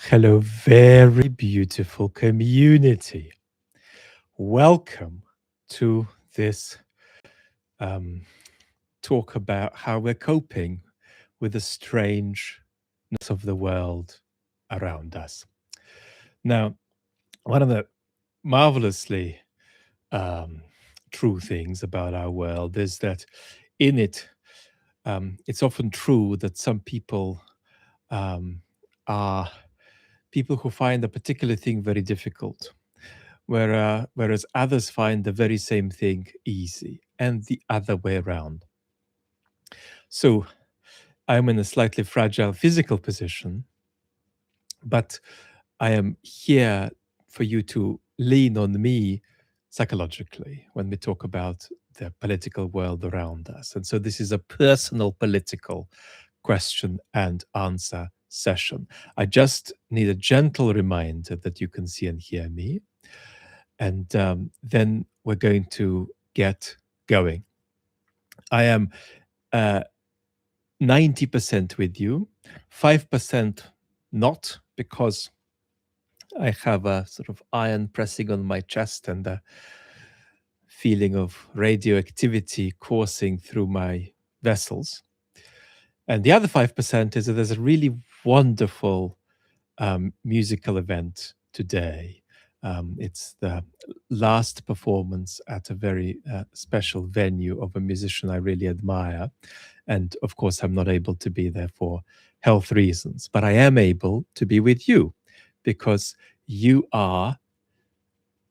Hello, very beautiful community. Welcome to this um, talk about how we're coping with the strangeness of the world around us. Now, one of the marvelously um, true things about our world is that in it, it's often true that some people um, are people who find a particular thing very difficult whereas others find the very same thing easy, and the other way around. So I'm in a slightly fragile physical position, but I am here for you to lean on me psychologically when we talk about the political world around us. And so this is a personal political question and answer session. I just need a gentle reminder that you can see and hear me. And then we're going to get going. I am uh, 90% with you, 5% not, because I have a sort of iron pressing on my chest and a feeling of radioactivity coursing through my vessels. And the other 5% is that there's a really wonderful musical event today. It's the last performance at a very special venue of a musician I really admire. And of course, I'm not able to be there for health reasons, but I am able to be with you because you are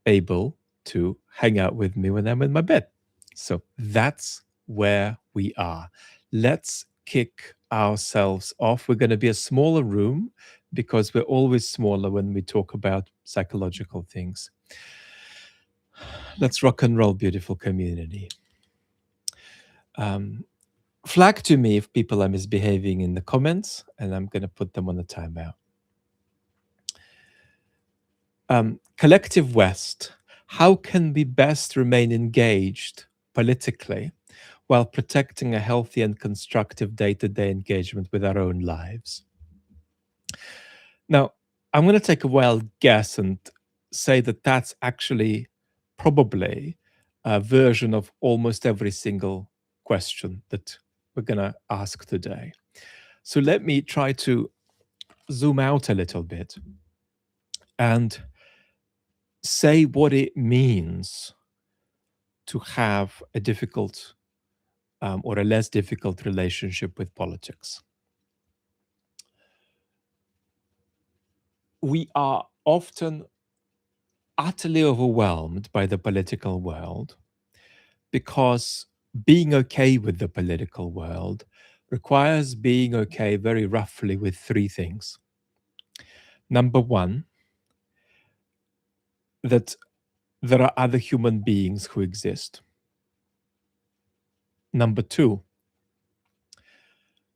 able to hang out with me when I'm in my bed. So that's where we are. Let's kick ourselves off. We're going to be a smaller room because we're always smaller when we talk about psychological things. Let's rock and roll, beautiful community. Flag to me if people are misbehaving in the comments, and I'm going to put them on a timeout. Collective West, how can we best remain engaged politically while protecting a healthy and constructive day-to-day engagement with our own lives? Now, I'm going to take a wild guess and say that that's actually probably a version of almost every single question that we're going to ask today. So let me try to zoom out a little bit and say what it means to have a difficult or a less difficult relationship with politics. We are often utterly overwhelmed by the political world because being okay with the political world requires being okay very roughly with three things. Number one, that there are other human beings who exist. Number two,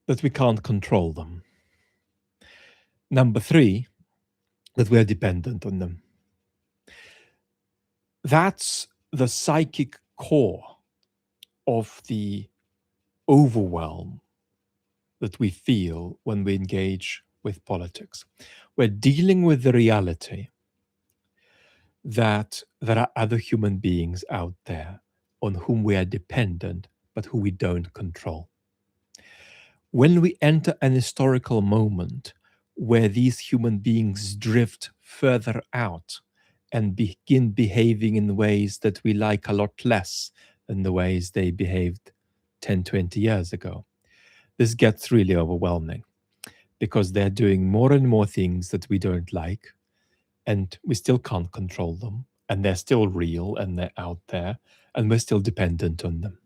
that we can't control them. Number three, that we are dependent on them. That's the psychic core of the overwhelm that we feel when we engage with politics. We're dealing with the reality that there are other human beings out there on whom we are dependent, but who we don't control. When we enter an historical moment where these human beings drift further out and begin behaving in ways that we like a lot less than the ways they behaved 10, 20 years ago, this gets really overwhelming because they're doing more and more things that we don't like, and we still can't control them, and they're still real and they're out there, and we're still dependent on them.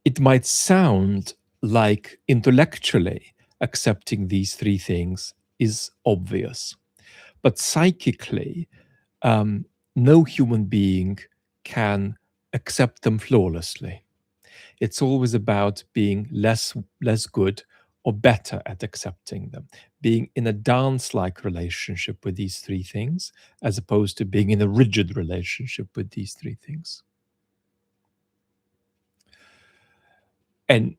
It might sound like intellectually accepting these three things is obvious, but psychically, no human being can accept them flawlessly. It's always about being less good or better at accepting them, being in a dance-like relationship with these three things, as opposed to being in a rigid relationship with these three things. And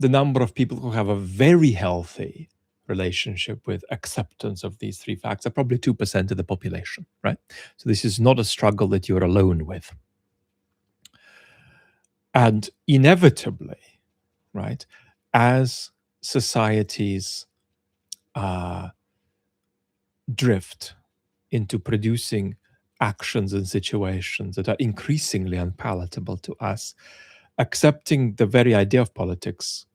the number of people who have a very healthy relationship with acceptance of these three facts are probably 2% of the population, right? So this is not a struggle that you're alone with. And inevitably, right, as societies drift into producing actions and situations that are increasingly unpalatable to us, accepting the very idea of politics,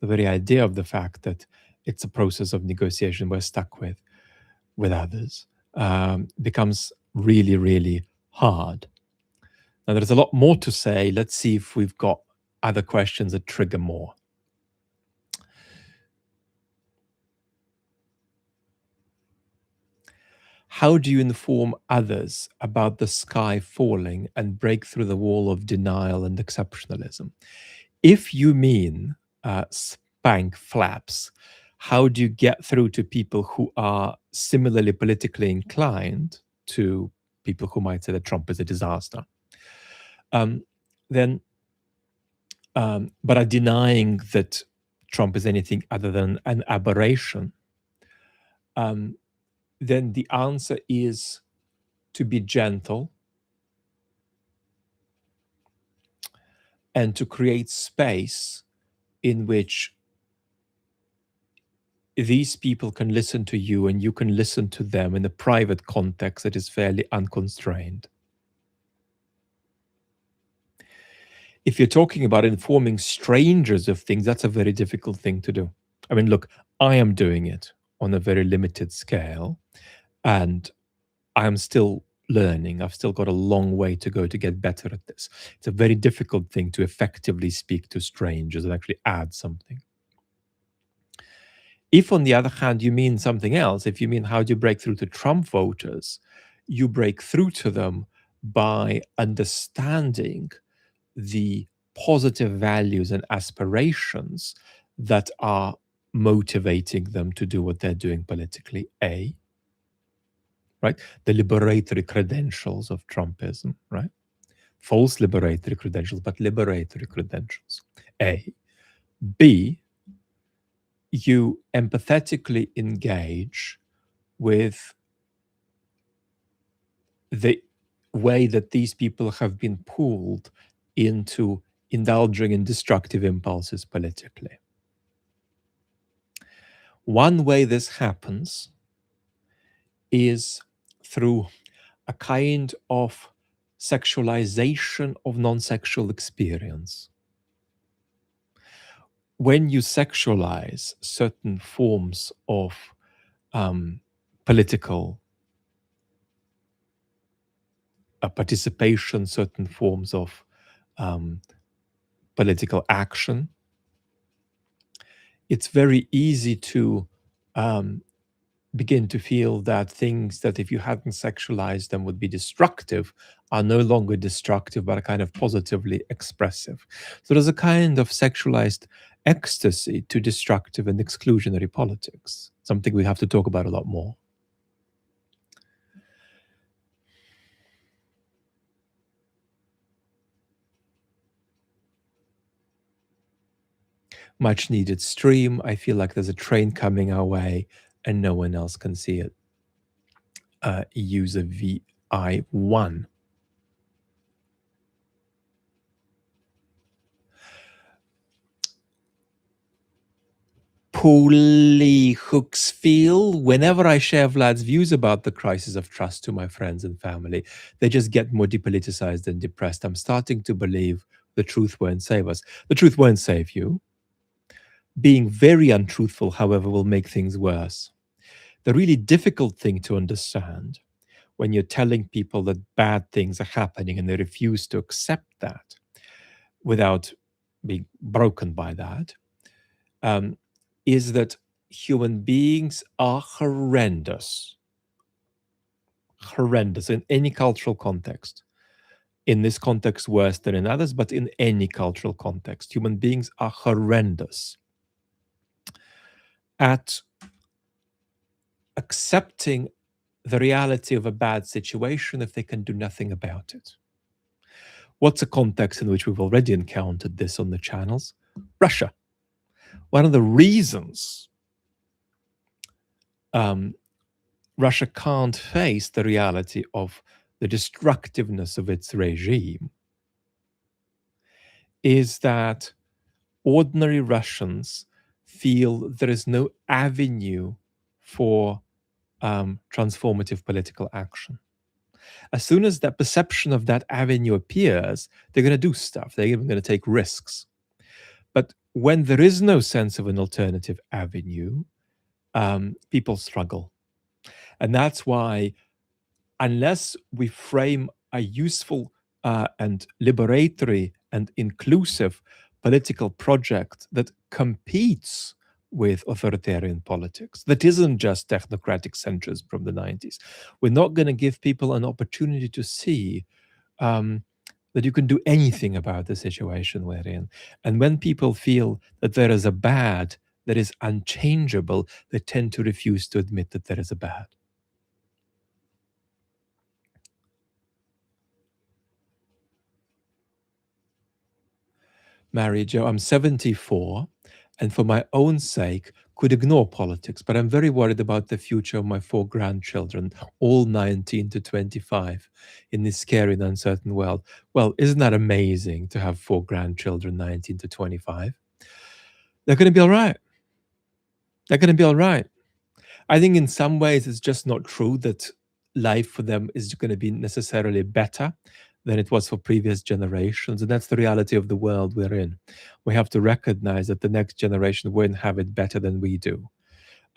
the very idea of the fact that it's a process of negotiation we're stuck with others, becomes really, really hard. Now, there's a lot more to say. Let's see if we've got other questions that trigger more. How do you inform others about the sky falling and break through the wall of denial and exceptionalism? If you mean spank flaps, how do you get through to people who are similarly politically inclined to people who might say that Trump is a disaster? Then, but are denying that Trump is anything other than an aberration, then the answer is to be gentle and to create space in which these people can listen to you and you can listen to them in a private context that is fairly unconstrained. If you're talking about informing strangers of things, that's a very difficult thing to do. I mean, look, I am doing it on a very limited scale, and I'm still learning. I've still got a long way to go to get better at this. It's a very difficult thing to effectively speak to strangers and actually add something. If, on the other hand, you mean something else, if you mean how do you break through to Trump voters, you break through to them by understanding the positive values and aspirations that are motivating them to do what they're doing politically. Right? The liberatory credentials of Trumpism, right? False liberatory credentials, but liberatory credentials. A. B, you empathetically engage with the way that these people have been pulled into indulging in destructive impulses politically. One way this happens is through a kind of sexualization of non-sexual experience. When you sexualize certain forms of political participation, certain forms of political action, it's very easy to begin to feel that things that if you hadn't sexualized them would be destructive are no longer destructive, but are kind of positively expressive. So there's a kind of sexualized ecstasy to destructive and exclusionary politics, something we have to talk about a lot more. Much needed stream. I feel like there's a train coming our way and no one else can see it. User VI1. Paulie Hooksfield, whenever I share Vlad's views about the crisis of trust to my friends and family, they just get more depoliticized and depressed. I'm starting to believe the truth won't save us. The truth won't save you. Being very untruthful, however, will make things worse. The really difficult thing to understand when you're telling people that bad things are happening and they refuse to accept that without being broken by that, is that human beings are horrendous in any cultural context. In this context, worse than in others, but in any cultural context, human beings are horrendous at accepting the reality of a bad situation if they can do nothing about it. What's a context in which we've already encountered this on the channels? Russia. One of the reasons um, Russia can't face the reality of the destructiveness of its regime is that ordinary Russians feel there is no avenue for transformative political action. As soon as that perception of that avenue appears, they're going to do stuff. They're even going to take risks. But when there is no sense of an alternative avenue, people struggle. And that's why, unless we frame a useful and liberatory and inclusive political project that competes with authoritarian politics, that isn't just technocratic centrism from the 90s, we're not going to give people an opportunity to see that you can do anything about the situation we're in. And when people feel that there is a bad that is unchangeable, they tend to refuse to admit that there is a bad. Mary Jo, I'm 74, and for my own sake, could ignore politics, but I'm very worried about the future of my 4 grandchildren, all 19 to 25, in this scary and uncertain world. Well, isn't that amazing to have 4 grandchildren, 19 to 25? They're going to be all right. They're going to be all right. I think in some ways it's just not true that life for them is going to be necessarily better than it was for previous generations. And that's the reality of the world we're in. We have to recognize that the next generation won't have it better than we do,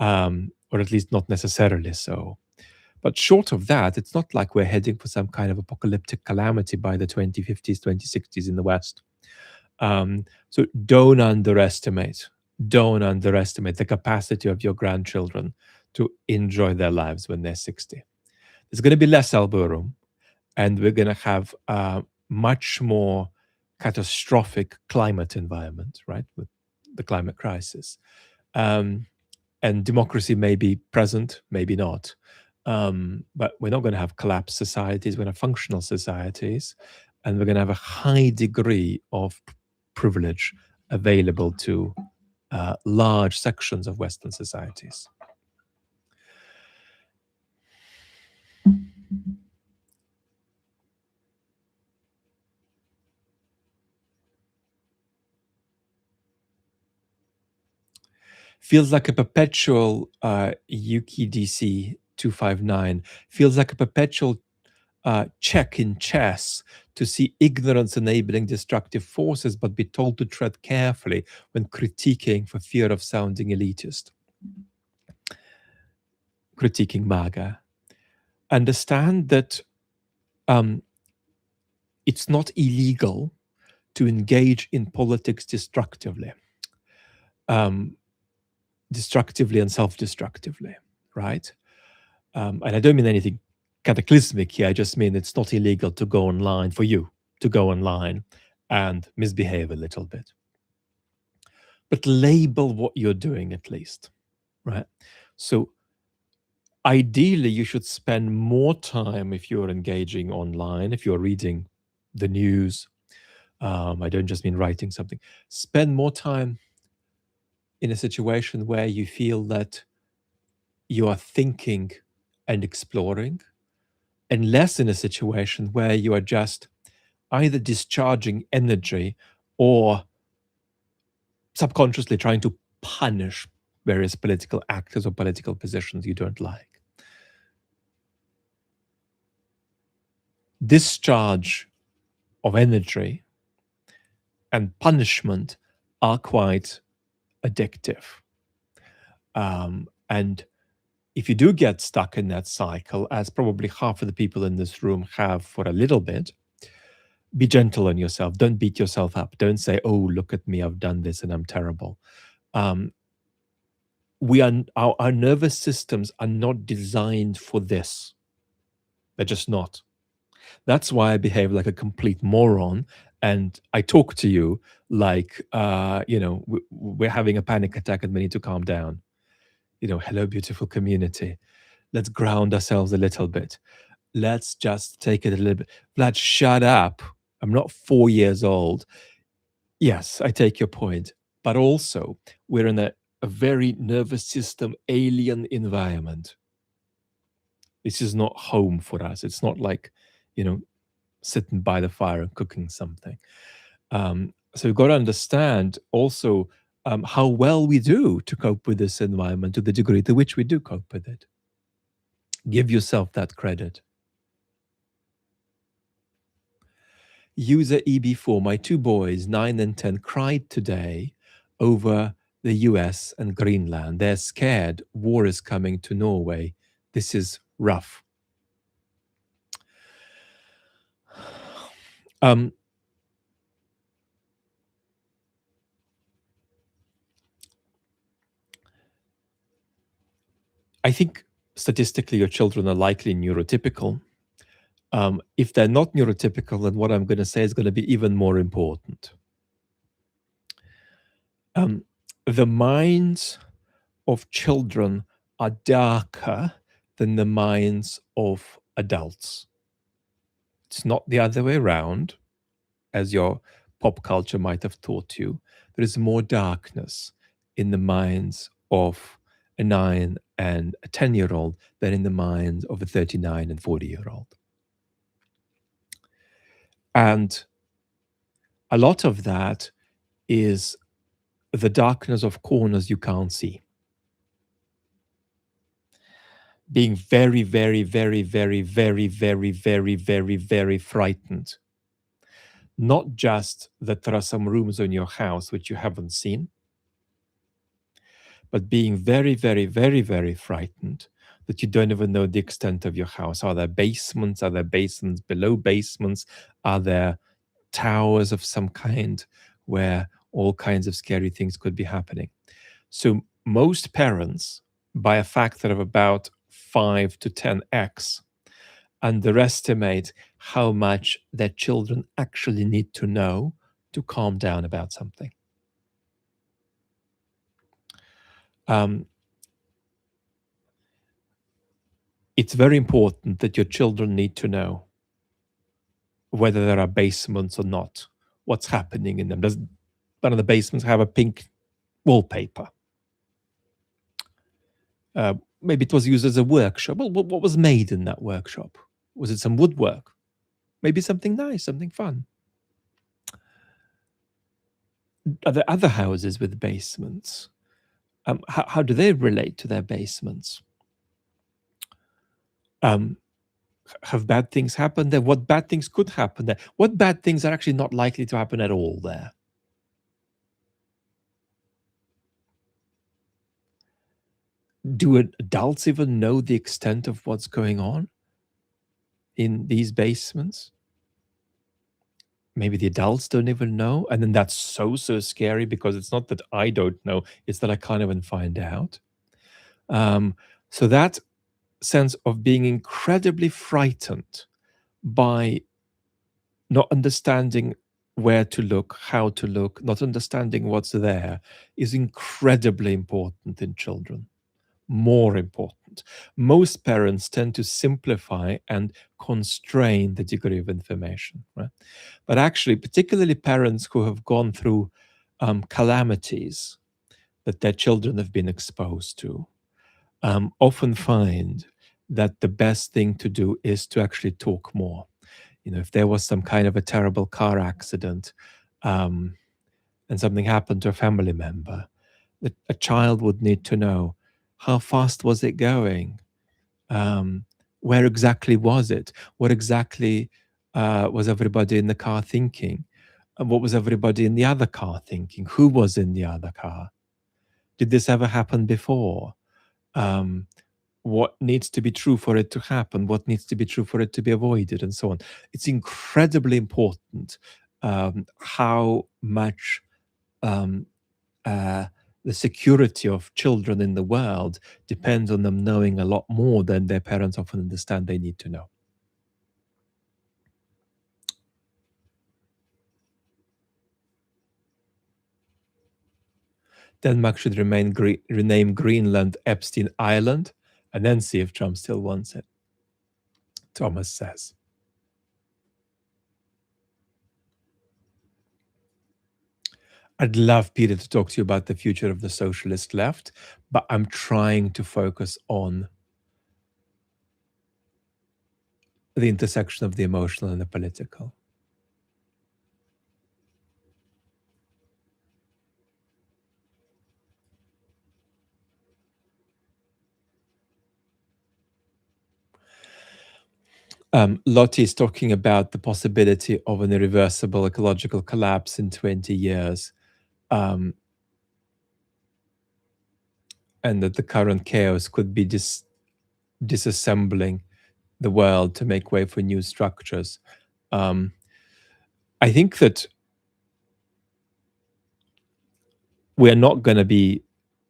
or at least not necessarily so. But short of that, it's not like we're heading for some kind of apocalyptic calamity by the 2050s, 2060s in the West. So don't underestimate the capacity of your grandchildren to enjoy their lives when they're 60. There's going to be less elbow room, and we're going to have a much more catastrophic climate environment, right, with the climate crisis. And democracy may be present, maybe not. But we're not going to have collapsed societies. We're going to have functional societies, and we're going to have a high degree of privilege available to large sections of Western societies. Feels like a perpetual Yuki DC 259, feels like a perpetual check in chess to see ignorance enabling destructive forces, but be told to tread carefully when critiquing for fear of sounding elitist. Critiquing MAGA. Understand that it's not illegal to engage in politics destructively. Destructively and self-destructively, right? And I don't mean anything cataclysmic here. I just mean it's not illegal to go online, for you to go online and misbehave a little bit. But label what you're doing at least, right? So ideally, you should spend more time if you're engaging online, if you're reading the news. I don't just mean writing something. Spend more time in a situation where you feel that you are thinking and exploring, and less in a situation where you are just either discharging energy or subconsciously trying to punish various political actors or political positions you don't like. Discharge of energy and punishment are quite addictive. And if you do get stuck in that cycle, as probably half of the people in this room have for a little bit, be gentle on yourself. Don't beat yourself up. Don't say, oh, look at me, I've done this and I'm terrible. Our nervous systems are not designed for this. They're just not. That's why I behave like a complete moron. And I talk to you like, we're having a panic attack and we need to calm down. Hello, beautiful community. Let's ground ourselves a little bit. Let's just take it a little bit. Vlad, shut up. I'm not 4 years old. Yes, I take your point. But also, we're in a a very nervous system alien environment. This is not home for us. It's not like, sitting by the fire and cooking something. So we've got to understand also how well we do to cope with this environment to the degree to which we do cope with it. Give yourself that credit. User EB4, my two boys, 9 and 10, cried today over the US and Greenland. They're scared. War is coming to Norway. This is rough. I think statistically your children are likely neurotypical. If they're not neurotypical, then what I'm going to say is going to be even more important. The minds of children are darker than the minds of adults. It's not the other way around, as your pop culture might have taught you. There is more darkness in the minds of a 9 and a 10-year-old than in the minds of a 39 and 40-year-old. And a lot of that is the darkness of corners you can't see. Being very, very, very, very, very, very, very, very, very frightened. Not just that there are some rooms in your house which you haven't seen, but being very, very, very, very frightened that you don't even know the extent of your house. Are there basements? Are there basements below basements? Are there towers of some kind where all kinds of scary things could be happening? So most parents, by a factor of about 5 to 10x, underestimate how much their children actually need to know to calm down about something. It's very important that your children need to know whether there are basements or not, what's happening in them. Does one of the basements have a pink wallpaper? Maybe it was used as a workshop. Well, what was made in that workshop? Was it some woodwork? Maybe something nice, something fun. Are there other houses with basements? How do they relate to their basements? Have bad things happened there? What bad things could happen there? What bad things are actually not likely to happen at all there? Do adults even know the extent of what's going on in these basements? Maybe the adults don't even know. And then that's so scary because it's not that I don't know, it's that I can't even find out. So that sense of being incredibly frightened by not understanding where to look, how to look, not understanding what's there is incredibly important in children. More important. Most parents tend to simplify and constrain the degree of information, right? But actually, particularly parents who have gone through calamities that their children have been exposed to, often find that the best thing to do is to actually talk more. If there was some kind of a terrible car accident and something happened to a family member, a child would need to know, how fast was it going? Where exactly was it? What exactly was everybody in the car thinking? And what was everybody in the other car thinking? Who was in the other car? Did this ever happen before? What needs to be true for it to happen? What needs to be true for it to be avoided? And so on. It's incredibly important how much the security of children in the world depends on them knowing a lot more than their parents often understand they need to know. Denmark should rename Greenland Epstein Island and then see if Trump still wants it, Thomas says. I'd love, Peter, to talk to you about the future of the socialist left, but I'm trying to focus on the intersection of the emotional and the political. Lottie is talking about the possibility of an irreversible ecological collapse in 20 years, and that the current chaos could be disassembling the world to make way for new structures. I think that we're not going to be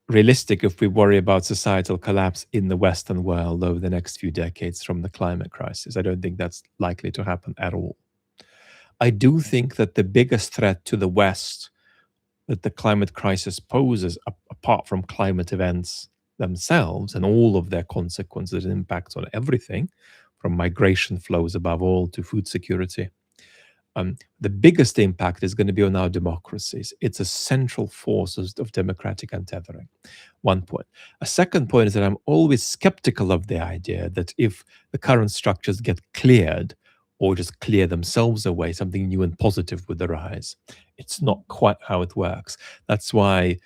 realistic if we worry about societal collapse in the Western world over the next few decades from the climate crisis. I don't think that's likely to happen at all. I do think that the biggest threat to the West that the climate crisis poses, apart from climate events themselves and all of their consequences and impacts on everything, from migration flows above all to food security, the biggest impact is going to be on our democracies. It's a central force of democratic untethering. One point. A second point is that I'm always skeptical of the idea that if the current structures get cleared or just clear themselves away, something new and positive would arise. It's not quite how it works. That's why,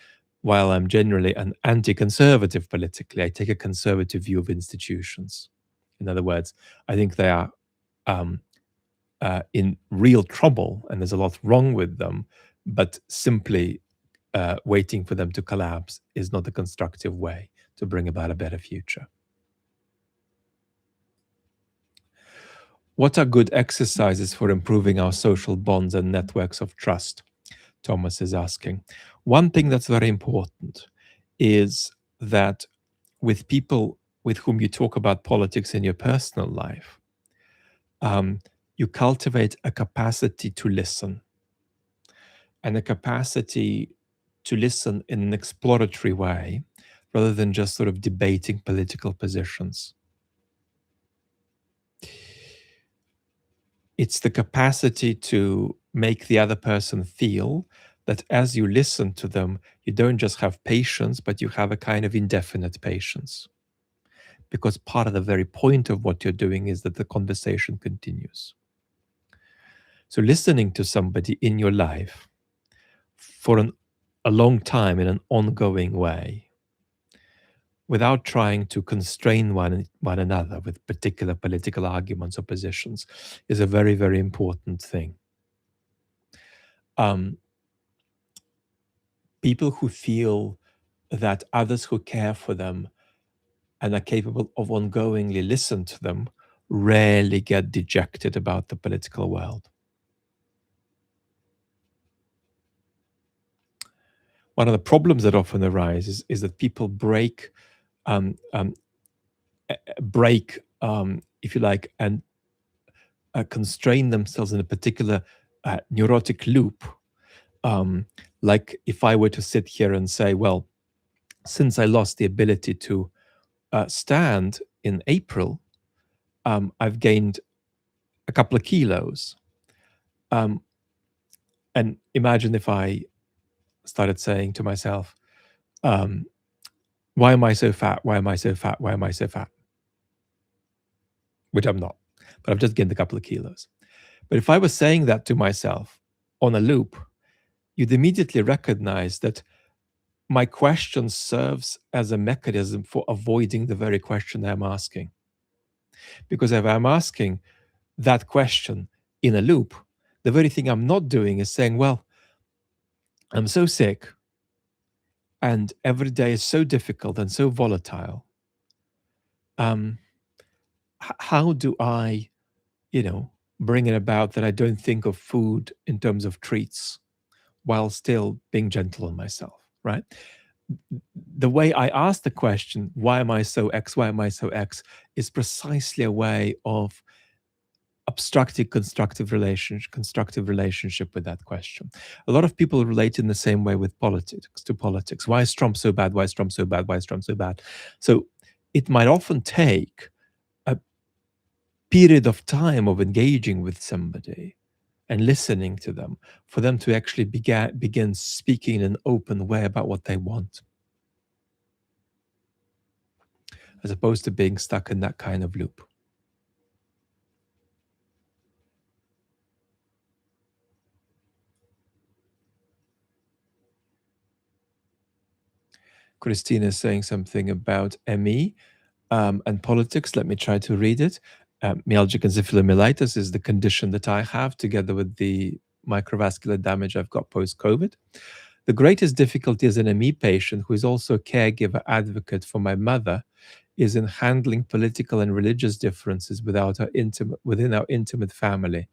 while I'm generally an anti-conservative politically, I take a conservative view of institutions. In other words, I think they are in real trouble and there's a lot wrong with them, but simply waiting for them to collapse is not a constructive way to bring about a better future. What are good exercises for improving our social bonds and networks of trust? Thomas is asking. One thing that's very important is that with people with whom you talk about politics in your personal life, you cultivate a capacity to listen and a capacity to listen in an exploratory way rather than just sort of debating political positions. It's the capacity to make the other person feel that as you listen to them, you don't just have patience, but you have a kind of indefinite patience. Because part of the very point of what you're doing is that the conversation continues. So listening to somebody in your life for a long time in an ongoing way, without trying to constrain one another with particular political arguments or positions, is a very, very important thing. People who feel that others who care for them and are capable of ongoingly listen to them rarely get dejected about the political world. One of the problems that often arises is that people break, if you like, and constrain themselves in a particular neurotic loop. Like if I were to sit here and say, well, since I lost the ability to stand in April, I've gained a couple of kilos. And imagine if I started saying to myself, why am I so fat? Why am I so fat? Why am I so fat? Which I'm not, but I've just gained a couple of kilos. But if I was saying that to myself on a loop, you'd immediately recognize that my question serves as a mechanism for avoiding the very question I'm asking. Because if I'm asking that question in a loop, the very thing I'm not doing is saying, well, I'm so sick and every day is so difficult and so volatile. How do I, bring it about that I don't think of food in terms of treats while still being gentle on myself, right? The way I ask the question, why am I so X, why am I so X, is precisely a way of obstructing constructive relationship with that question. A lot of people relate in the same way with politics. Why is Trump so bad? Why is Trump so bad? Why is Trump so bad? So it might often take a period of time of engaging with somebody and listening to them, for them to actually begin speaking in an open way about what they want, as opposed to being stuck in that kind of loop. Christina is saying something about ME and politics. Let me try to read it. Myalgic encephalomyelitis is the condition that I have, together with the microvascular damage I've got post-COVID. The greatest difficulty as an ME patient, who is also a caregiver advocate for my mother, is in handling political and religious differences within our intimate family.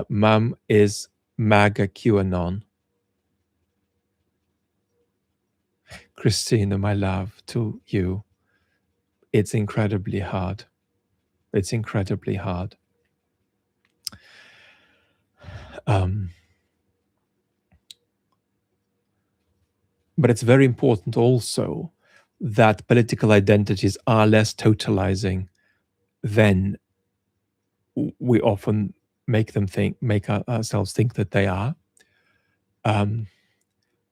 Mum is MAGA QAnon. Christina, my love, to you, it's incredibly hard. It's incredibly hard. But it's very important also that political identities are less totalizing than we often make ourselves think that they are.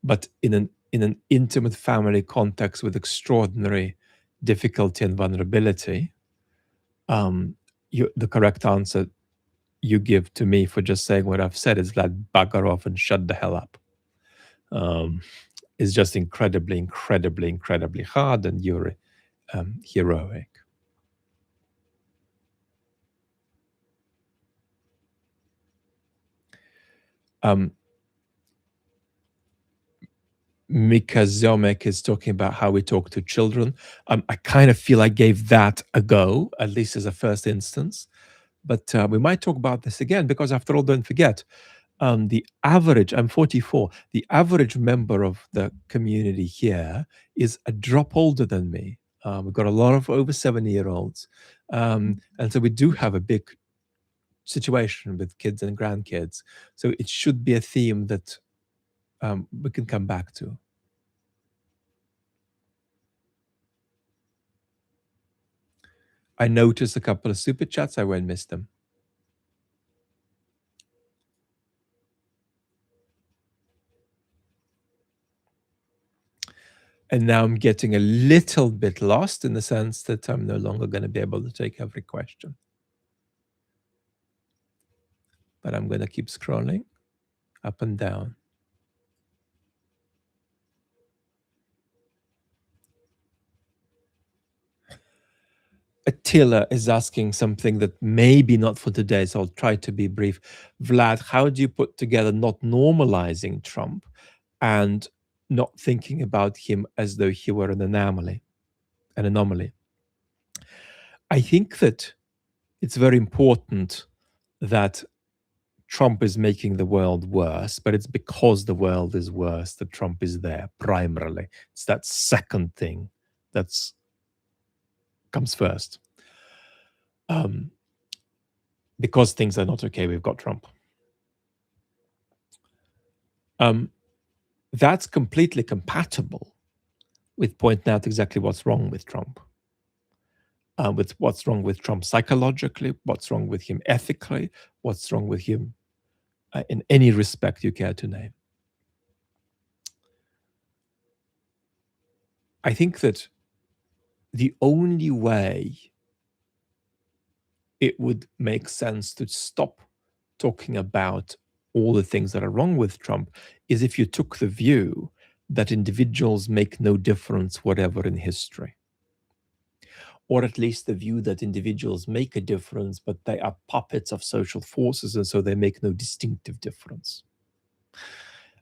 But in an intimate family context with extraordinary difficulty and vulnerability, the correct answer you give to me for just saying what I've said is Vlad, bugger off and shut the hell up. Is just incredibly, incredibly, incredibly hard, and you're heroic. Mika Zomek is talking about how we talk to children. I kind of feel I gave that a go, at least as a first instance. But we might talk about this again, because after all, don't forget, the average, I'm 44, the average member of the community here is a drop older than me. We've got a lot of over 70-year-olds. And so we do have a big situation with kids and grandkids. So it should be a theme that we can come back to. I noticed a couple of super chats. I won't miss them. And now I'm getting a little bit lost in the sense that I'm no longer going to be able to take every question. But I'm going to keep scrolling up and down. Attila is asking something that maybe not for today, so I'll try to be brief. Vlad, how do you put together not normalizing Trump and not thinking about him as though he were an anomaly? I think that it's very important that Trump is making the world worse, but it's because the world is worse that Trump is there primarily. It's that second thing that's comes first. Because things are not okay, we've got Trump. That's completely compatible with pointing out exactly what's wrong with Trump. With what's wrong with Trump psychologically, what's wrong with him ethically, what's wrong with him in any respect you care to name. I think that the only way it would make sense to stop talking about all the things that are wrong with Trump is if you took the view that individuals make no difference whatever in history. Or at least the view that individuals make a difference, but they are puppets of social forces, and so they make no distinctive difference.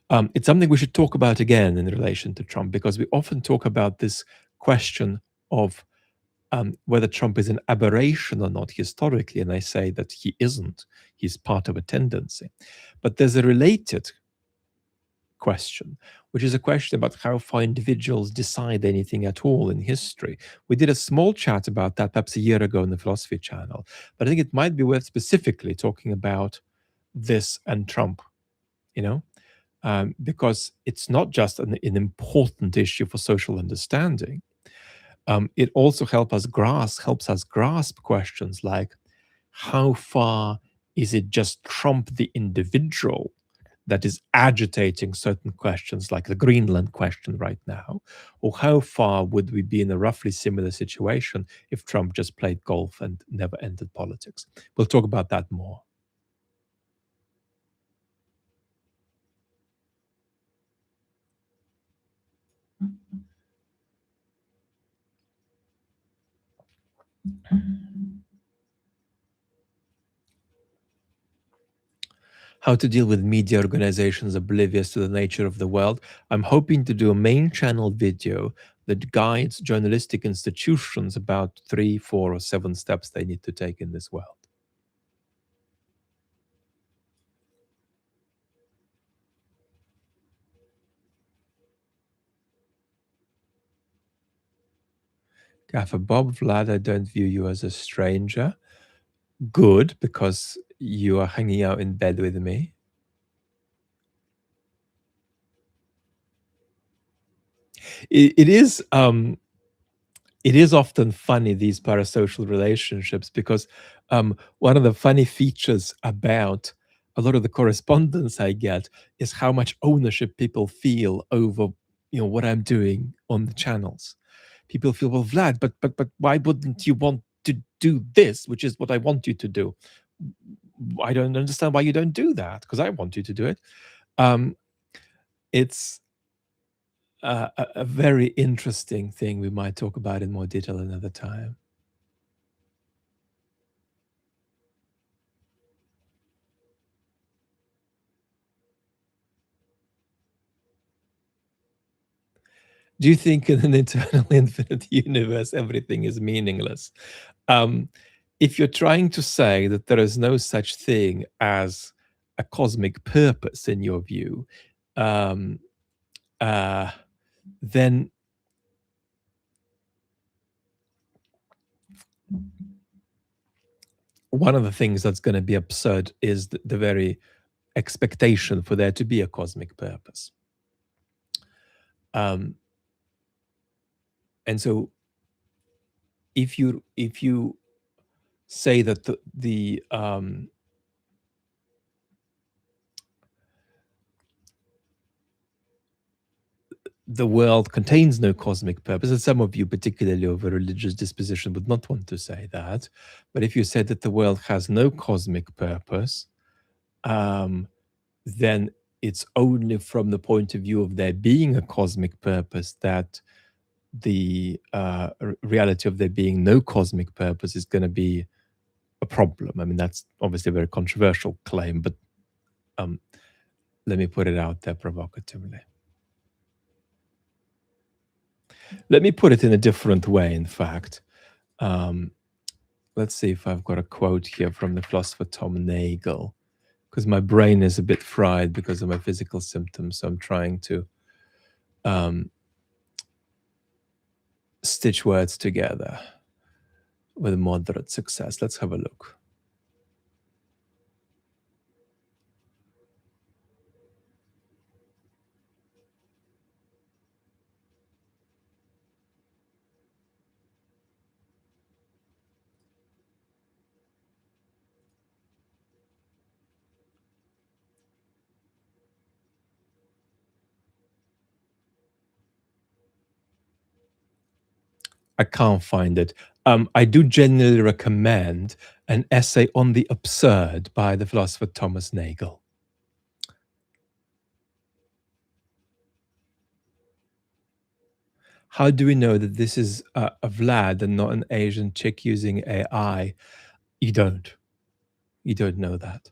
It's something we should talk about again in relation to Trump, because we often talk about this question of whether Trump is an aberration or not historically, and I say that he isn't. He's part of a tendency. But there's a related question, which is a question about how far individuals decide anything at all in history. We did a small chat about that perhaps a year ago in the Philosophy Channel, but I think it might be worth specifically talking about this and Trump, because it's not just an important issue for social understanding. It also helps us grasp questions like how far Is it just Trump, the individual, that is agitating certain questions like the Greenland question right now? Or how far would we be in a roughly similar situation if Trump just played golf and never entered politics? We'll talk about that more. How to deal with media organizations oblivious to the nature of the world. I'm hoping to do a main channel video that guides journalistic institutions about 3, 4, or 7 steps they need to take in this world. Gaffer Bob, Vlad, I don't view you as a stranger. Good, because you are hanging out in bed with me. It is often funny, these parasocial relationships, because one of the funny features about a lot of the correspondence I get is how much ownership people feel over, what I'm doing on the channels. People feel, well, Vlad, but why wouldn't you want to do this, which is what I want you to do? I don't understand why you don't do that, because I want you to do it. It's a very interesting thing we might talk about in more detail another time. Do you think in an eternal infinite universe everything is meaningless? If you're trying to say that there is no such thing as a cosmic purpose in your view, um, then one of the things that's going to be absurd is the very expectation for there to be a cosmic purpose. And so if you say that the world contains no cosmic purpose, and some of you, particularly of a religious disposition, would not want to say that. But if you said that the world has no cosmic purpose, then it's only from the point of view of there being a cosmic purpose that the reality of there being no cosmic purpose is going to be a problem. I mean, that's obviously a very controversial claim, but let me put it out there provocatively. Let me put it in a different way, in fact. Let's see if I've got a quote here from the philosopher Tom Nagel, because my brain is a bit fried because of my physical symptoms. So I'm trying to stitch words together with moderate success. Let's have a look. I can't find it. I do generally recommend an essay on the absurd by the philosopher Thomas Nagel. How do we know that this is a Vlad and not an Asian chick using AI? You don't. You don't know that.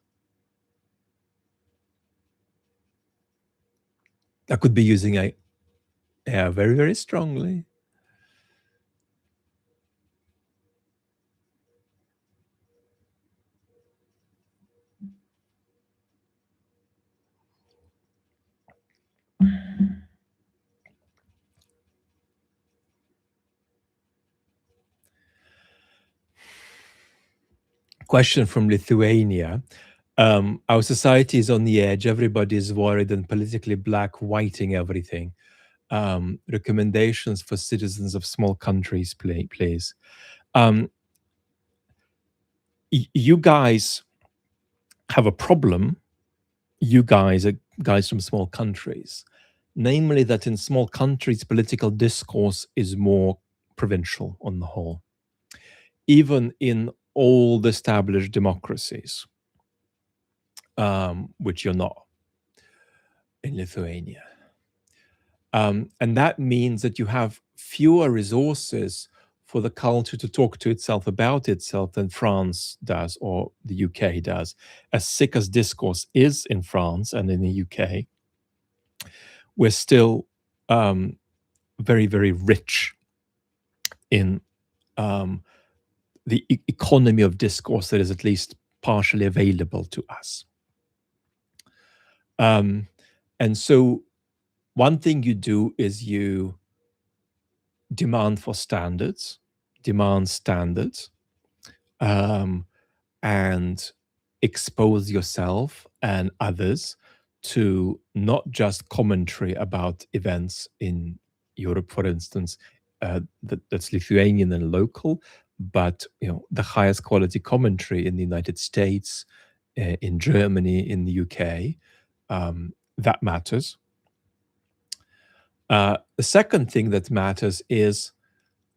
I could be using AI very, very strongly. Question from Lithuania. Our society is on the edge. Everybody is worried and politically black-whiting everything. Recommendations for citizens of small countries, please. You guys have a problem, you guys are guys from small countries, namely that in small countries, political discourse is more provincial on the whole. Even in old established democracies, which you're not in Lithuania. And that means that you have fewer resources for the culture to talk to itself about itself than France does or the UK does. As sick as discourse is in France and in the UK, we're still very, very rich in the economy of discourse that is at least partially available to us. And so one thing you do is you demand standards, and expose yourself and others to not just commentary about events in Europe, for instance, that's Lithuanian and local, but the highest quality commentary in the United States, in Germany, in the UK, that matters. The second thing that matters is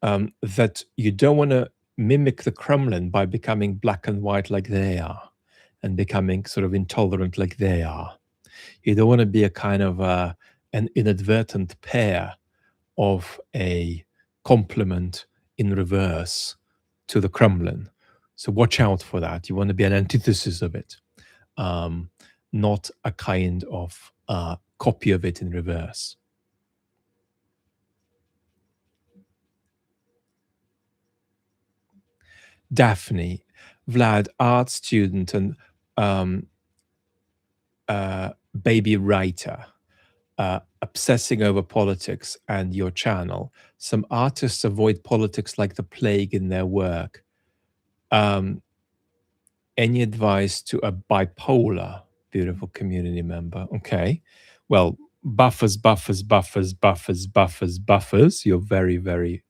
that you don't want to mimic the Kremlin by becoming black and white like they are and becoming sort of intolerant like they are. You don't want to be a kind of an inadvertent pair of a compliment in reverse to the Kremlin. So watch out for that. You want to be an antithesis of it, not a kind of copy of it in reverse. Daphne, Vlad, art student and baby writer, obsessing over politics and your channel. Some artists avoid politics like the plague in their work. Any advice to a bipolar, beautiful community member? Okay. Well, buffers. You're very, very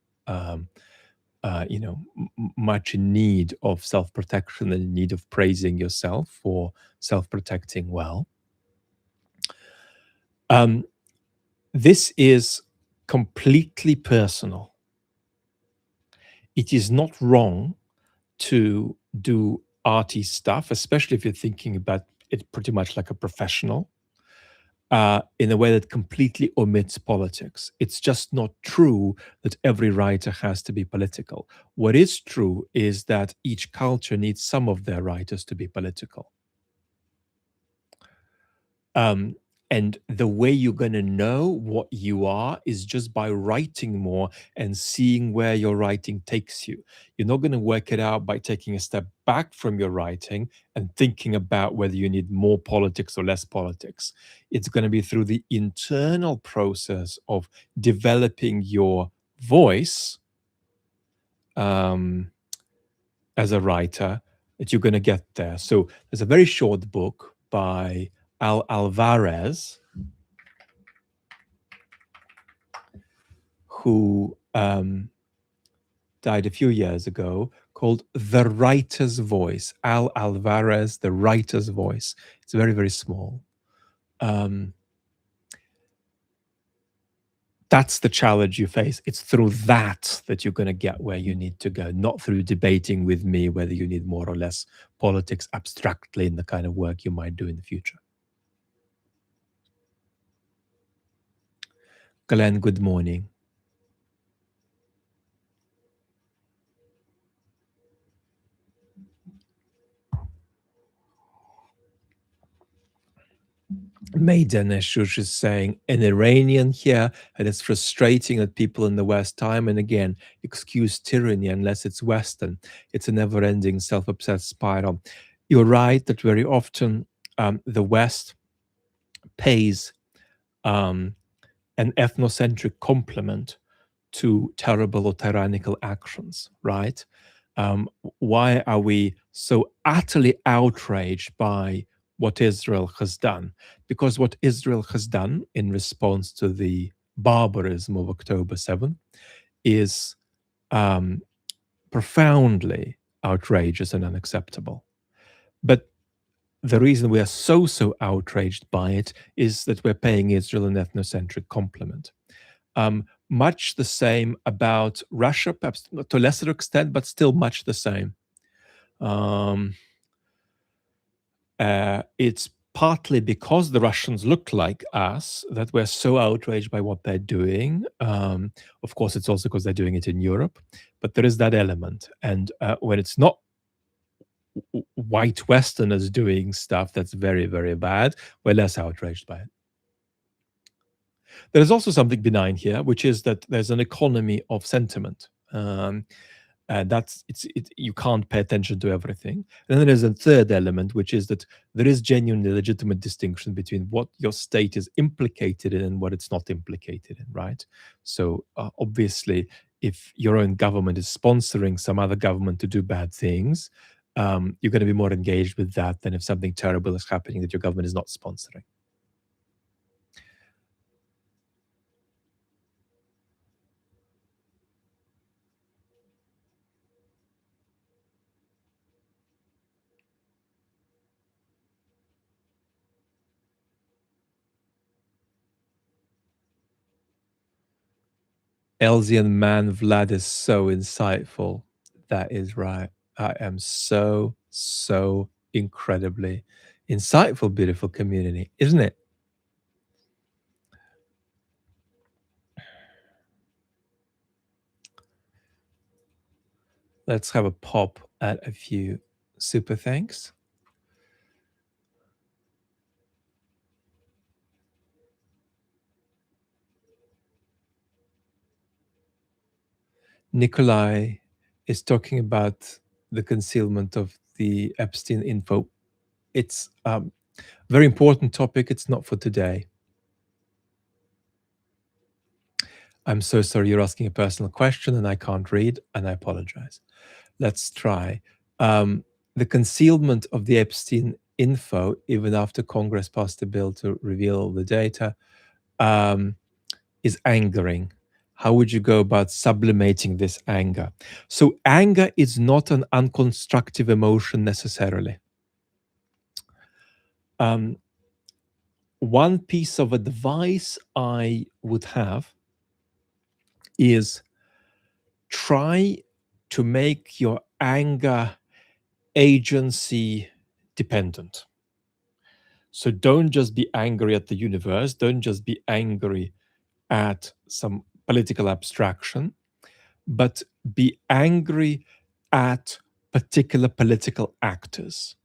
much in need of self-protection and in need of praising yourself for self-protecting well. This is completely personal. It is not wrong to do arty stuff, especially if you're thinking about it pretty much like a professional, in a way that completely omits politics. It's just not true that every writer has to be political. What is true is that each culture needs some of their writers to be political. And the way you're going to know what you are is just by writing more and seeing where your writing takes you. You're not going to work it out by taking a step back from your writing and thinking about whether you need more politics or less politics. It's going to be through the internal process of developing your voice as a writer that you're going to get there. So there's a very short book by Alvarez, who died a few years ago, called The Writer's Voice. Alvarez, The Writer's Voice. It's very, very small. That's the challenge you face. It's through that you're going to get where you need to go, not through debating with me whether you need more or less politics abstractly in the kind of work you might do in the future. Glenn, good morning. Maiden Eshush is saying, an Iranian here, and it's frustrating that people in the West time and again excuse tyranny unless it's Western. It's a never-ending self-obsessed spiral. You're right that very often the West pays an ethnocentric complement to terrible or tyrannical actions, right? Why are we so utterly outraged by what Israel has done? Because what Israel has done in response to the barbarism of October 7th is profoundly outrageous and unacceptable. But the reason we are so outraged by it is that we're paying Israel an ethnocentric compliment. Much the same about Russia, perhaps to a lesser extent, but still much the same. Um, it's partly because the Russians look like us that we're so outraged by what they're doing. Of course, it's also because they're doing it in Europe, but there is that element. And when it's not white Westerners doing stuff that's very, very bad, we're less outraged by it. There is also something benign here, which is that there's an economy of sentiment. That's you can't pay attention to everything. And then there's a third element, which is that there is genuinely legitimate distinction between what your state is implicated in and what it's not implicated in, right? So obviously, if your own government is sponsoring some other government to do bad things, you're going to be more engaged with that than if something terrible is happening that your government is not sponsoring. Elsian man Vlad is so insightful. That is right. I am so incredibly insightful, beautiful community, isn't it? Let's have a pop at a few super thanks. Nikolai is talking about the concealment of the Epstein info. It's a very important topic. It's not for today. I'm so sorry you're asking a personal question and I can't read, and I apologize. Let's try. The concealment of the Epstein info, even after Congress passed a bill to reveal the data, is angering. How would you go about sublimating this anger? So, anger is not an unconstructive emotion necessarily. One piece of advice I would have is try to make your anger agency dependent. So don't just be angry at the universe, don't just be angry at some political abstraction, but be angry at particular political actors,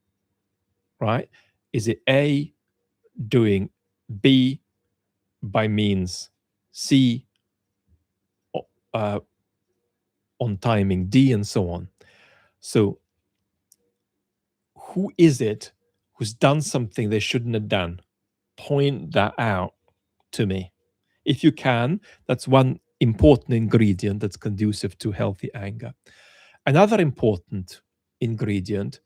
right? Is it A doing B by means C on timing D and so on? So who is it who's done something they shouldn't have done? Point that out to me. If you can, that's one important ingredient that's conducive to healthy anger. Another important ingredient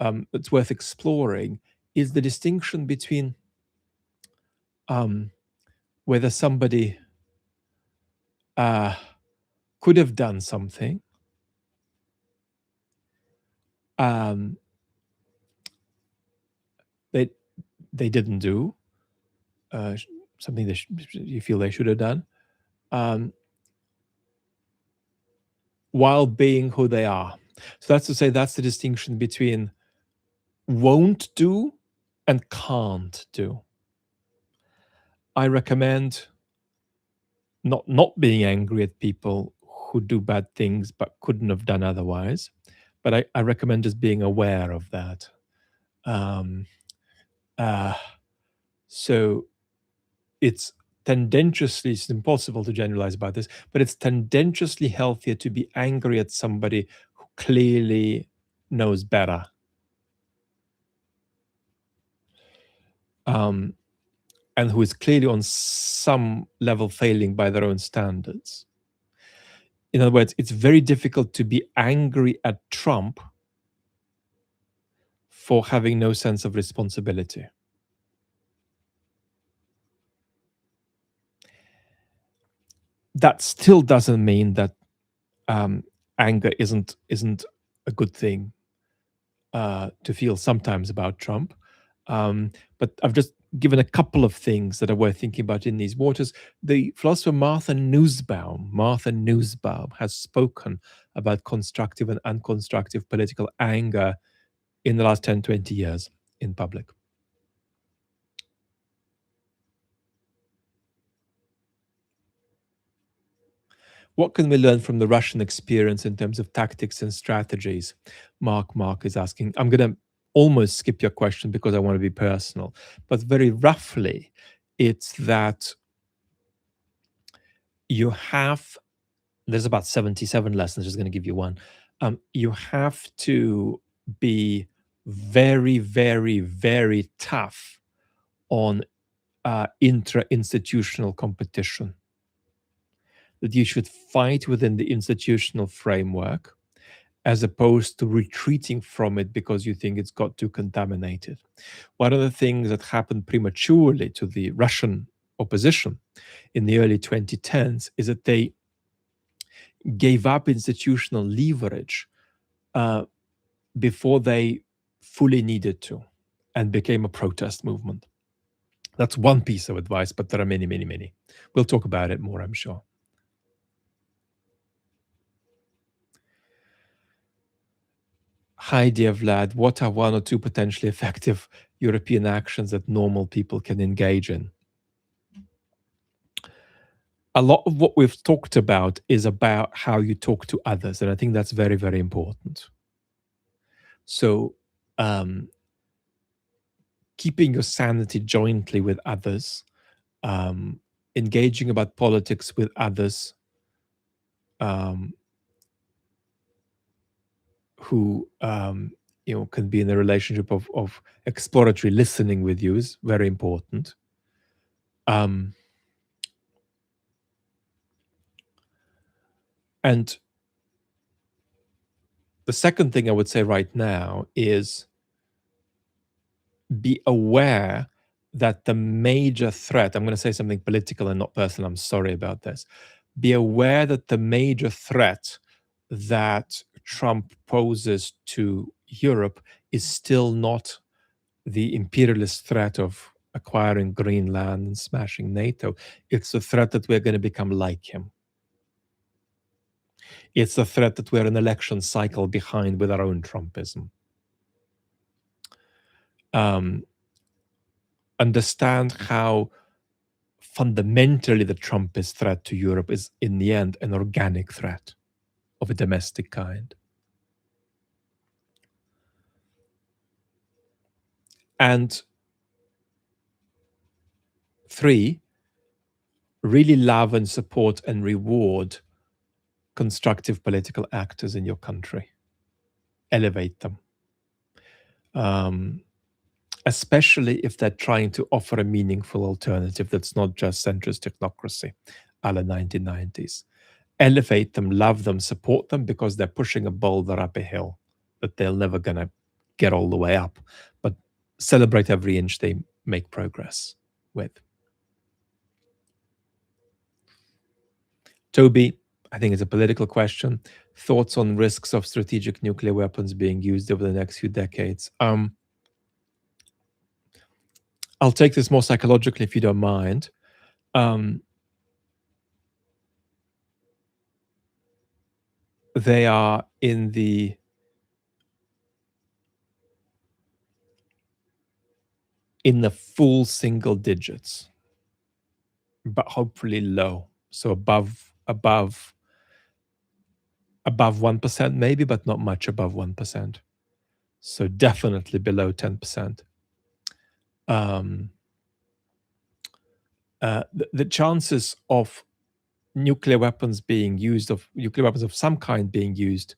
that's worth exploring is the distinction between whether somebody could have done something that they didn't do, something that you feel they should have done, while being who they are. So that's to say, that's the distinction between won't do and can't do. I recommend not being angry at people who do bad things but couldn't have done otherwise. But I recommend just being aware of that. So it's tendentiously, it's impossible to generalize about this, but it's tendentiously healthier to be angry at somebody who clearly knows better. And who is clearly on some level failing by their own standards. In other words, it's very difficult to be angry at Trump for having no sense of responsibility. That still doesn't mean that anger isn't a good thing to feel sometimes about Trump. But I've just given a couple of things that are worth thinking about in these waters. The philosopher Martha Nussbaum has spoken about constructive and unconstructive political anger in the last 10, 20 years in public. What can we learn from the Russian experience in terms of tactics and strategies? Mark is asking. I'm going to almost skip your question because I want to be personal. But very roughly, it's that you have, there's about 77 lessons, just going to give you one. You have to be very, very, very tough on intra-institutional competition. That you should fight within the institutional framework as opposed to retreating from it because you think it's got too contaminated. One of the things that happened prematurely to the Russian opposition in the early 2010s is that they gave up institutional leverage before they fully needed to and became a protest movement. That's one piece of advice, but there are many, many, many. We'll talk about it more, I'm sure. Hi, dear Vlad. What are one or two potentially effective European actions that normal people can engage in? A lot of what we've talked about is about how you talk to others, and I think that's very, very important. So, keeping your sanity jointly with others, engaging about politics with others who can be in a relationship of exploratory listening with you is very important. And the second thing I would say right now is be aware that the major threat, I'm going to say something political and not personal, I'm sorry about this. Be aware that the major threat that Trump poses to Europe is still not the imperialist threat of acquiring Greenland and smashing NATO. It's the threat that we're going to become like him. It's the threat that we're an election cycle behind with our own Trumpism. Understand how fundamentally the Trumpist threat to Europe is, in the end, an organic threat of a domestic kind. And 3, really love and support and reward constructive political actors in your country. Elevate them. Especially if they're trying to offer a meaningful alternative that's not just centrist technocracy a la 1990s. Elevate them, love them, support them because they're pushing a boulder up a hill that they're never going to get all the way up. But celebrate every inch they make progress with. Toby, I think it's a political question. Thoughts on risks of strategic nuclear weapons being used over the next few decades? I'll take this more psychologically if you don't mind. They are in the full single digits, but hopefully low. So above 1% maybe, but not much above 1%. So definitely below 10%. The chances of nuclear weapons of some kind being used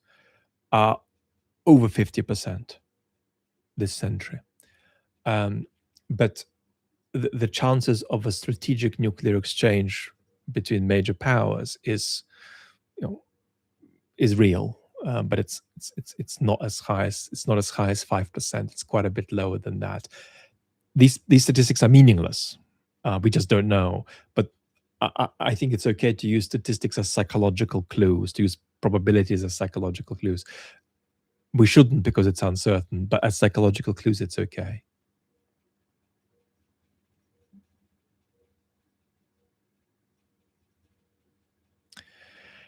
are over 50% this century. But the chances of a strategic nuclear exchange between major powers is real, but it's not as high as 5%. It's quite a bit lower than that. These statistics are meaningless. We just don't know. But I think it's okay to use statistics as psychological clues, to use probabilities as psychological clues. We shouldn't because it's uncertain, but as psychological clues, it's okay.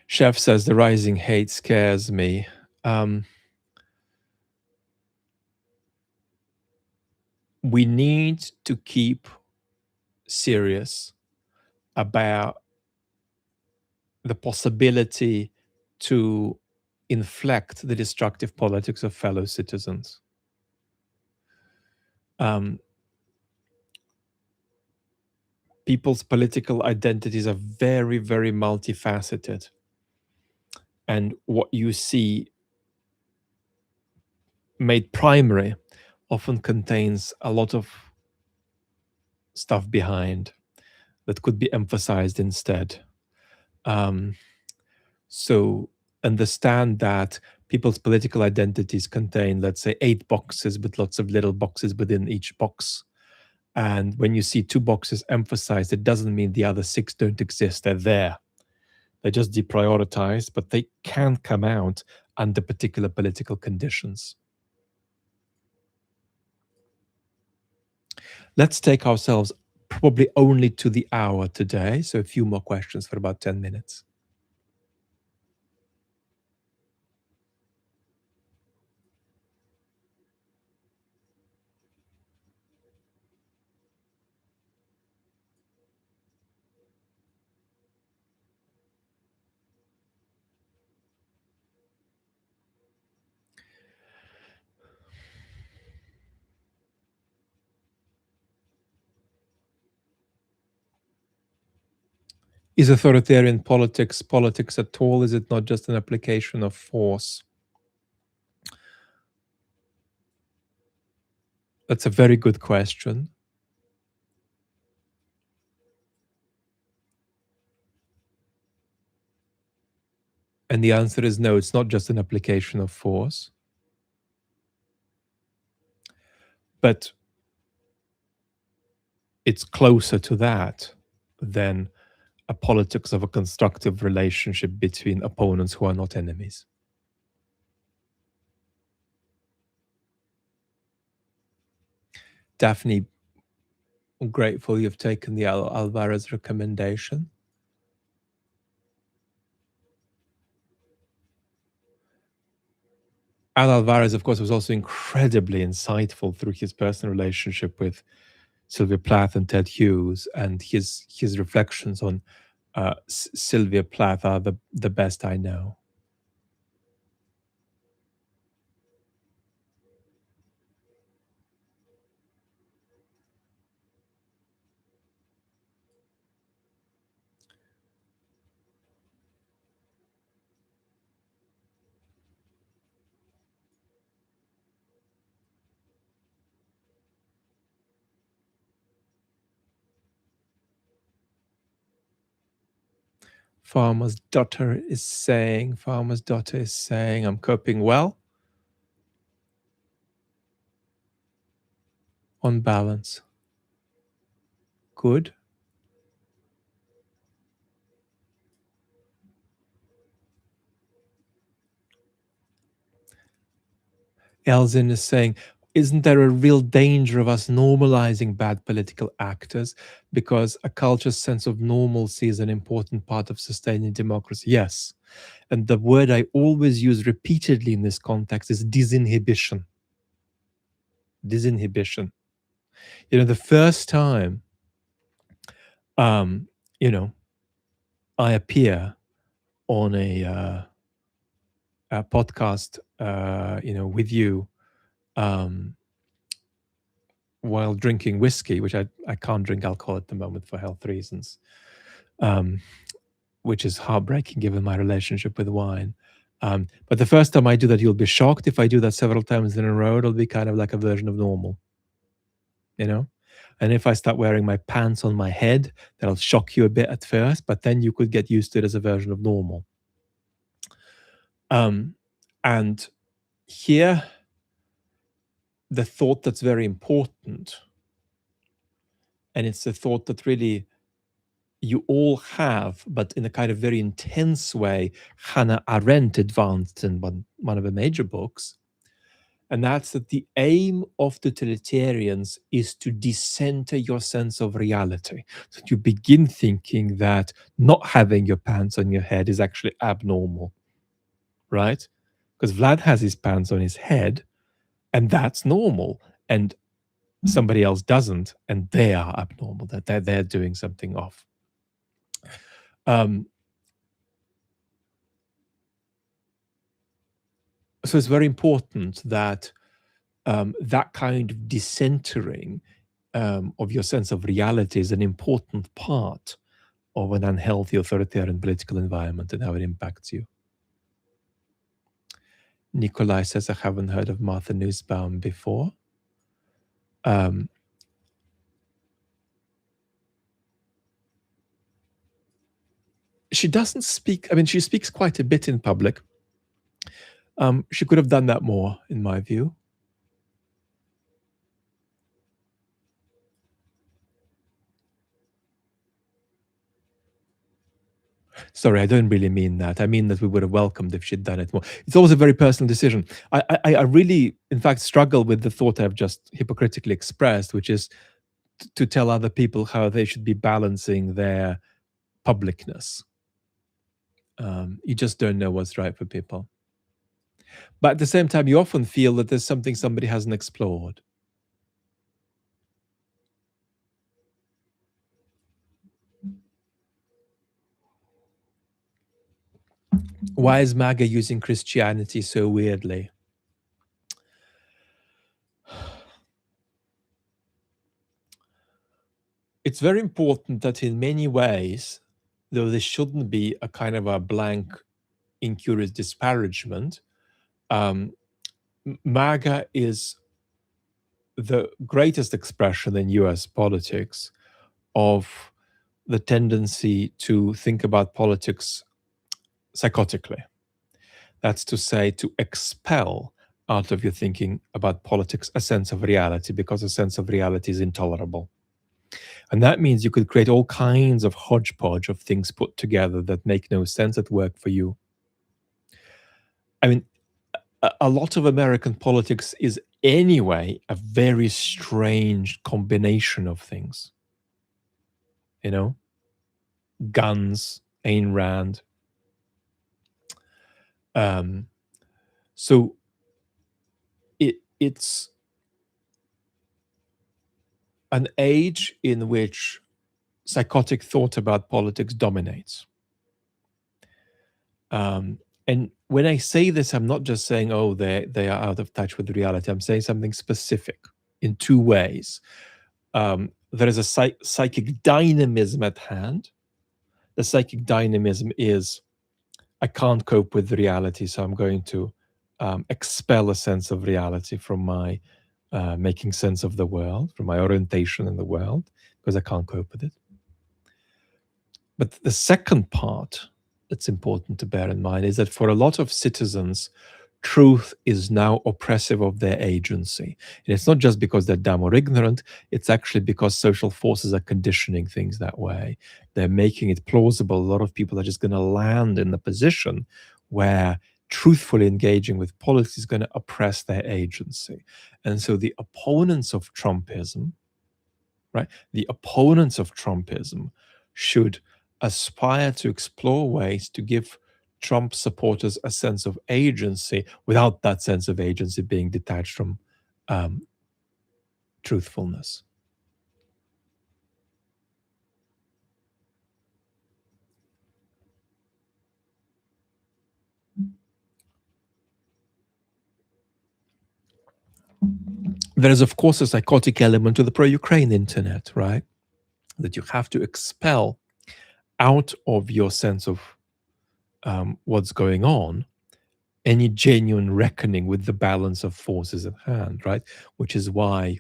Chef says the rising hate scares me. We need to keep serious about the possibility to inflect the destructive politics of fellow citizens. Um, people's political identities are very, very multifaceted. And what you see made primary often contains a lot of stuff behind that could be emphasized instead. Um, so understand that people's political identities contain, let's say, 8 boxes with lots of little boxes within each box. And when you see 2 boxes emphasized, it doesn't mean the other 6 don't exist. They're there. They're just deprioritized, but they can come out under particular political conditions. Let's take ourselves probably only to the hour today. So a few more questions for about 10 minutes. Is authoritarian politics at all? Is it not just an application of force? That's a very good question. And the answer is no, it's not just an application of force. But it's closer to that than a politics of a constructive relationship between opponents who are not enemies. Daphne, I'm grateful you've taken the Alvarez recommendation. Al Alvarez, of course, was also incredibly insightful through his personal relationship with Sylvia Plath and Ted Hughes, and his reflections on Sylvia Plath are the best I know. Farmer's daughter is saying, I'm coping well, on balance. Good. Elzin is saying, isn't there a real danger of us normalizing bad political actors because a culture's sense of normalcy is an important part of sustaining democracy? Yes. And the word I always use repeatedly in this context is disinhibition. Disinhibition. You know, the first time, you know, I appear on a podcast, you know, with you, while drinking whiskey, which I can't drink alcohol at the moment for health reasons, which is heartbreaking given my relationship with wine. But the first time I do that, you'll be shocked. If I do that several times in a row, it'll be kind of like a version of normal, you know? And if I start wearing my pants on my head, that'll shock you a bit at first, but then you could get used to it as a version of normal. And here, the thought that's very important, and it's a thought that really you all have, but in a kind of very intense way, Hannah Arendt advanced in one of her major books. And that's that the aim of totalitarians is to decenter your sense of reality. So you begin thinking that not having your pants on your head is actually abnormal, right? Because Vlad has his pants on his head, and that's normal. And somebody else doesn't, and they are abnormal, that they're doing something off. So it's very important that that kind of decentering of your sense of reality is an important part of an unhealthy authoritarian political environment and how it impacts you. Nikolai says, I haven't heard of Martha Nussbaum before. She doesn't speak, I mean, she speaks quite a bit in public. She could have done that more, in my view. Sorry, I don't really mean that. I mean that we would have welcomed if she'd done it more. It's always a very personal decision. I really, in fact, struggle with the thought I've just hypocritically expressed, which is to tell other people how they should be balancing their publicness. You just don't know what's right for people. But at the same time, you often feel that there's something somebody hasn't explored. Why is MAGA using Christianity so weirdly? It's very important that in many ways, though this shouldn't be a kind of a blank, incurious disparagement, MAGA is the greatest expression in US politics of the tendency to think about politics psychotically. That's to say, to expel out of your thinking about politics a sense of reality, because a sense of reality is intolerable. And that means you could create all kinds of hodgepodge of things put together that make no sense at work for you. I mean, a lot of American politics is anyway a very strange combination of things. You know, guns, Ayn Rand. So it's an age in which psychotic thought about politics dominates. And when I say this, I'm not just saying, oh, they are out of touch with reality. I'm saying something specific in two ways. There is a psychic dynamism at hand. The psychic dynamism is, I can't cope with the reality, so I'm going to expel a sense of reality from my making sense of the world, from my orientation in the world, because I can't cope with it. But the second part that's important to bear in mind is that for a lot of citizens, truth is now oppressive of their agency. And it's not just because they're dumb or ignorant, it's actually because social forces are conditioning things that way. They're making it plausible. A lot of people are just going to land in the position where truthfully engaging with politics is going to oppress their agency. And so the opponents of Trumpism, right, the opponents of Trumpism should aspire to explore ways to give Trump supporters a sense of agency without that sense of agency being detached from truthfulness. There is, of course, a psychotic element to the pro-Ukraine internet, right? That you have to expel out of your sense of what's going on any genuine reckoning with the balance of forces at hand, right? Which is why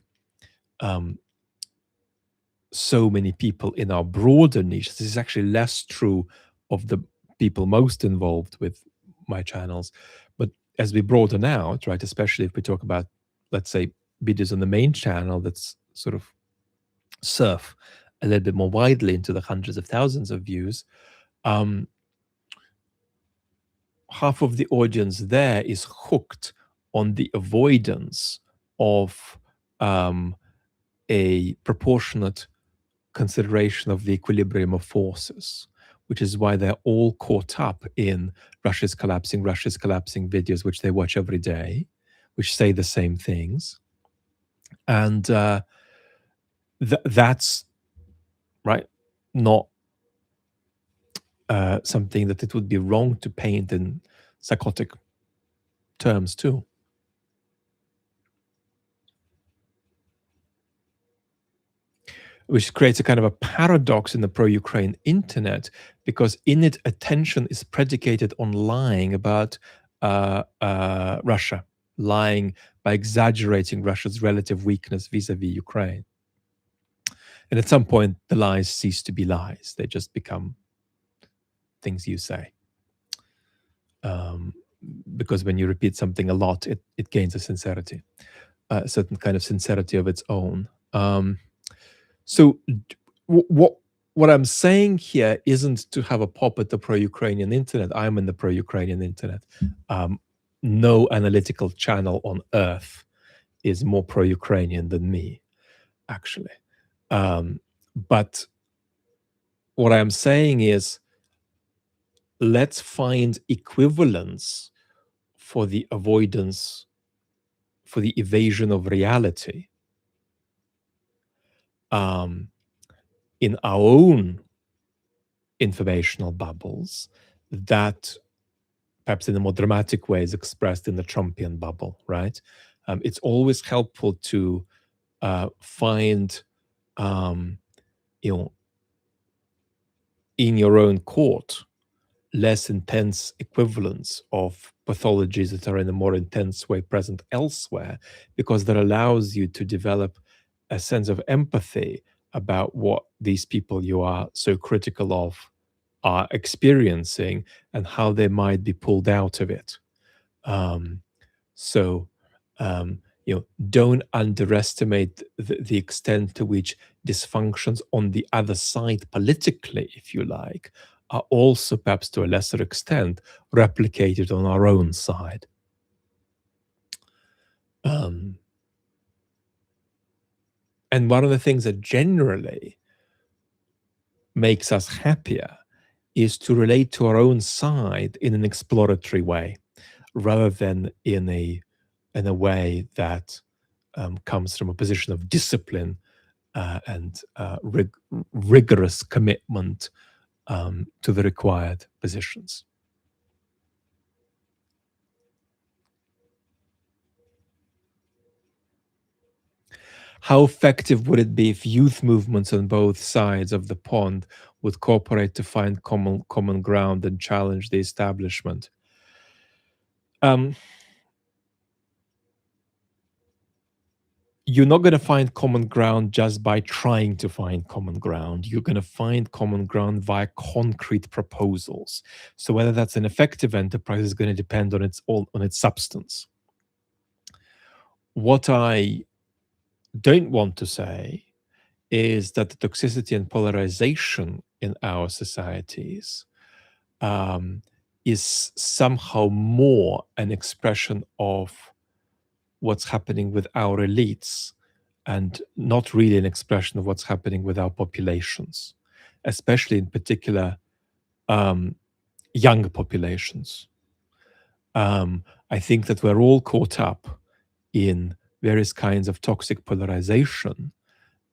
so many people in our broader niche, this is actually less true of the people most involved with my channels, but as we broaden out, right, especially if we talk about, let's say, videos on the main channel that's sort of surf a little bit more widely into the hundreds of thousands of views, half of the audience there is hooked on the avoidance of a proportionate consideration of the equilibrium of forces, which is why they're all caught up in Russia's collapsing videos, which they watch every day, which say the same things. And that's right, not something that it would be wrong to paint in psychotic terms too. Which creates a kind of a paradox in the pro-Ukraine internet, because in it, attention is predicated on lying about Russia, lying by exaggerating Russia's relative weakness vis-a-vis Ukraine. And at some point, the lies cease to be lies. They just become things you say. Because when you repeat something a lot, it gains a sincerity, a certain kind of sincerity of its own. So what I'm saying here isn't to have a pop at the pro-Ukrainian internet. I'm in the pro-Ukrainian internet. No analytical channel on earth is more pro-Ukrainian than me, actually. But what I'm saying is, let's find equivalence for the avoidance, for the evasion of reality in our own informational bubbles that perhaps in a more dramatic way is expressed in the Trumpian bubble, right? It's always helpful to find, in your own court, less intense equivalents of pathologies that are in a more intense way present elsewhere, because that allows you to develop a sense of empathy about what these people you are so critical of are experiencing and how they might be pulled out of it. So, don't underestimate the extent to which dysfunctions on the other side, politically, if you like, are also, perhaps to a lesser extent, replicated on our own side. And one of the things that generally makes us happier is to relate to our own side in an exploratory way, rather than in a way that comes from a position of discipline and rigorous commitment to the required positions. How effective would it be if youth movements on both sides of the pond would cooperate to find common ground and challenge the establishment? You're not going to find common ground just by trying to find common ground. You're going to find common ground via concrete proposals. So whether that's an effective enterprise is going to depend on its substance. What I don't want to say is that the toxicity and polarization in our societies is somehow more an expression of what's happening with our elites and not really an expression of what's happening with our populations, especially in particular younger populations. I think that we're all caught up in various kinds of toxic polarization,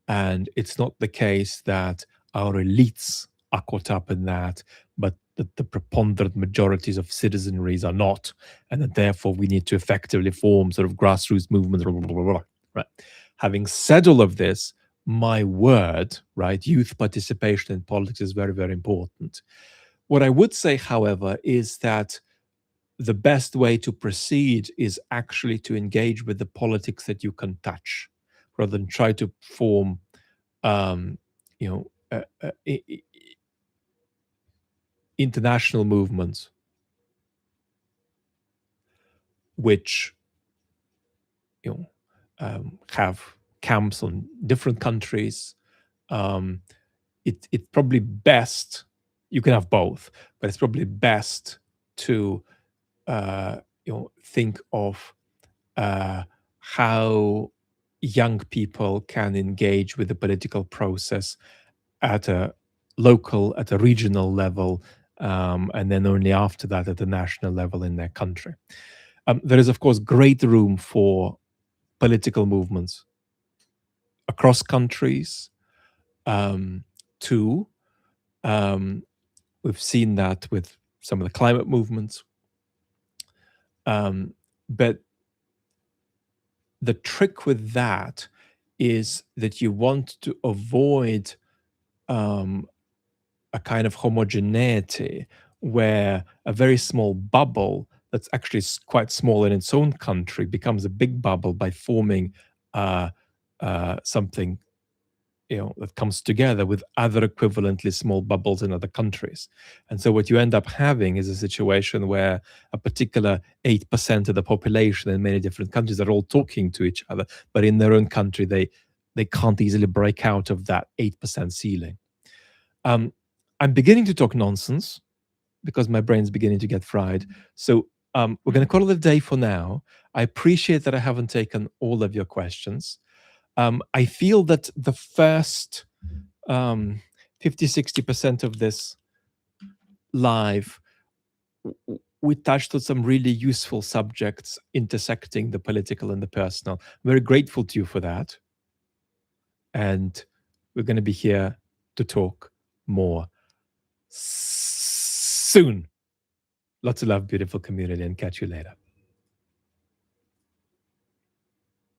and it's not the case that our elites are caught up in that, but that the preponderant majorities of citizenries are not, and that therefore we need to effectively form sort of grassroots movements, blah, blah, blah, blah, right? Having said all of this, my word, right, youth participation in politics is very, very important. What I would say, however, is that the best way to proceed is actually to engage with the politics that you can touch, rather than try to form, international movements which have camps on different countries. It's probably best, you can have both, but it's probably best to think of how young people can engage with the political process at a local, at a regional level, and then only after that at the national level in their country. There is, of course, great room for political movements across countries, too. Um, we've seen that with some of the climate movements. But the trick with that is that you want to avoid a kind of homogeneity where a very small bubble that's actually quite small in its own country becomes a big bubble by forming something that comes together with other equivalently small bubbles in other countries. And so what you end up having is a situation where a particular 8% of the population in many different countries are all talking to each other, but in their own country they can't easily break out of that 8% ceiling. I'm beginning to talk nonsense because my brain's beginning to get fried. So we're going to call it a day for now. I appreciate that I haven't taken all of your questions. I feel that the first 50-60% of this live, we touched on some really useful subjects intersecting the political and the personal. I'm very grateful to you for that. And we're going to be here to talk more soon. Lots of love, beautiful community, and catch you later.